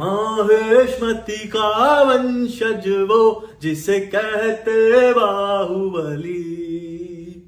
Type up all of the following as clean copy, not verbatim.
माहेशमती का वंशज वो जिसे कहते बाहुबली।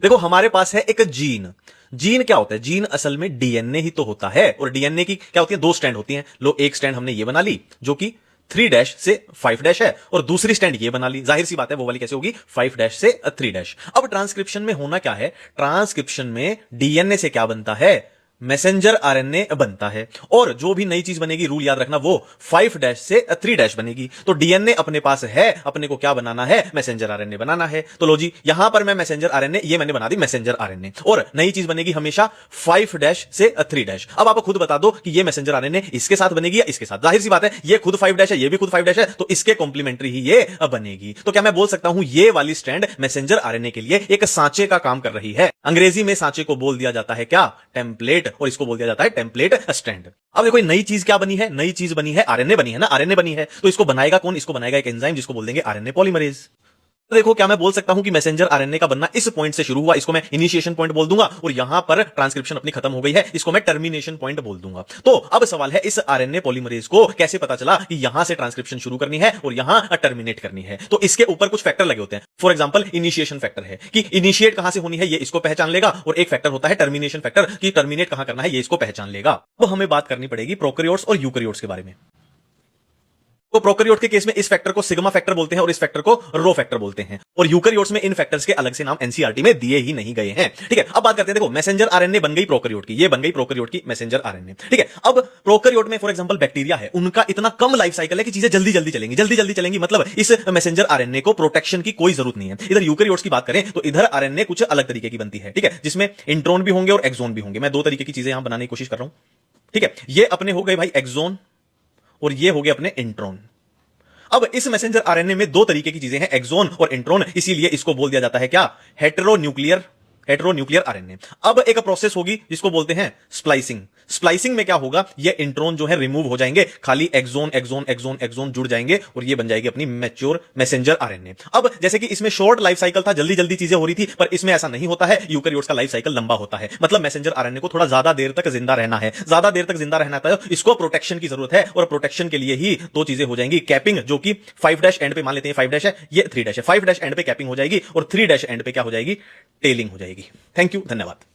देखो हमारे पास है एक जीन। जीन क्या होता है? जीन असल में डीएनए ही तो होता है, और डीएनए की क्या होती है? दो स्ट्रैंड होती हैं। लो, एक स्ट्रैंड हमने ये बना ली जो कि 3' से 5' है, और दूसरी स्टैंड ये बना ली। जाहिर सी बात है वो वाली कैसे होगी? 5' से 3'। अब ट्रांसक्रिप्शन में होना क्या है? ट्रांसक्रिप्शन में डीएनए से क्या बनता है? मैसेंजर आरएनए बनता है, और जो भी नई चीज बनेगी, रूल याद रखना, वो 5' से 3' बनेगी। तो डीएनए अपने पास है, अपने को क्या बनाना है? मैसेंजर आरएनए बनाना है। तो लो जी, यहां पर मैं मैसेंजर आरएनए ये मैंने बना दी मैसेंजर आरएनए, और नई चीज बनेगी हमेशा 5' से 3'। अब आप खुद बता दो कि ये मैसेंजर आरएनए इसके साथ बनेगी या इसके साथ। जाहिर सी बात है ये खुद 5' है, ये भी खुद 5' है, तो इसके कॉम्प्लीमेंट्री ही ये बनेगी। तो क्या मैं बोल सकता हूं ये वाली स्ट्रैंड मैसेंजर आरएनए के लिए एक सांचे का काम कर रही है? अंग्रेजी में सांचे को बोल दिया जाता है क्या? टेम्पलेट, और इसको बोल दिया जाता है टेम्पलेट स्ट्रैंड। अब देखो नई चीज क्या बनी है? नई चीज बनी है आरएनए बनी है ना, आरएनए बनी है, तो इसको बनाएगा कौन? इसको बनाएगा एक एंजाइम जिसको बोल देंगे आरएनए पॉलीमरेज। तो देखो क्या मैं बोल सकता हूं कि मैसेंजर आरएनए का बनना इस पॉइंट से शुरू हुआ, इसको मैं इनिशिएशन पॉइंट बोल दूंगा, और यहां पर ट्रांसक्रिप्शन अपनी खत्म हो गई है, इसको मैं टर्मिनेशन पॉइंट बोल दूंगा। तो अब सवाल है इस आरएनए पॉलीमरेज को कैसे पता चला कि यहां से ट्रांसक्रिप्शन शुरू करनी है और यहां टर्मिनेट करनी है? तो इसके ऊपर कुछ फैक्टर लगे होते हैं। फॉर एग्जांपल इनिशिएशन फैक्टर है कि इनिशिएट कहां से होनी है, ये इसको पहचान लेगा, और एक फैक्टर होता है टर्मिनेशन फैक्टर कि टर्मिनेट कहां करना है, ये इसको पहचान लेगा। अब हमें बात करनी पड़ेगी प्रोकैरियोट्स और यूकैरियोट्स के बारे में। तो प्रोकैरियोट के केस में इस फैक्टर को सिग्मा फैक्टर बोलते हैं और इस फैक्टर को रो फैक्टर बोलते हैं, और यूकैरियोट्स में इन फैक्टर्स के अलग से नाम एनसीईआरटी में दिए ही नहीं गए हैं। ठीक है, अब बात करते हैं। देखो मैसेंजर आरएनए बन गई प्रोकैरियोट की, ये बन गई प्रोकैरियोट की मैसेंजर आरएनए। ठीक है, अब प्रोकैरियोट में फॉर एग्जांपल बैक्टीरिया है, उनका इतना कम लाइफ साइकिल है कि चीजें जल्दी जल्दी चलेंगी, जल्दी जल्दी चलेंगी, मतलब इस मैसेंजर आरएनए को प्रोटेक्शन की कोई जरूरत नहीं है। इधर यूकैरियोट्स की बात करें तो इधर आरएनए कुछ अलग तरीके की बनती है, ठीक है, जिसमें इंट्रॉन भी होंगे और एक्सोन भी होंगे। मैं दो तरीके की चीजें यहां बनाने की कोशिश कर रहा हूं। ठीक है, ये अपने हो गए भाई एक्सोन, और ये हो गए अपने इंट्रॉन। अब इस मैसेंजर आरएनए में दो तरीके की चीजें हैं, एक्सोन और इंट्रॉन, इसीलिए इसको बोल दिया जाता है क्या? हेटेरोन्यूक्लियर आरएनए। अब एक प्रोसेस होगी जिसको बोलते हैं स्प्लाइसिंग। स्प्लाइसिंग में क्या होगा? ये इंट्रॉन जो है रिमूव हो जाएंगे, खाली एक्सोन एक्सोन एक्सोन एक्सोन जुड़ जाएंगे, और ये बन जाएगी अपनी मैच्योर मैसेंजर आरएनए। अब जैसे कि इसमें शॉर्ट लाइफ साइकिल था, जल्दी जल्दी चीजें हो रही थी, पर इसमें ऐसा नहीं होता है। यूकैरियोट्स का लाइफ साइकिल लंबा होता है, मतलब मैसेंजर आरएनए को थोड़ा ज्यादा देर तक जिंदा रहना है, ज्यादा देर तक जिंदा रहना है, इसको प्रोटेक्शन की जरूरत है, और प्रोटेक्शन के लिए ही दो चीजें हो जाएंगी, कैपिंग, जो कि 5' एंड पे मान लेते हैं 5' है, ये 3' है, 5' एंड पे कैपिंग हो जाएगी, और 3' एंड पे क्या हो जाएगी? टेलिंग हो जाएगी। थैंक यू, धन्यवाद।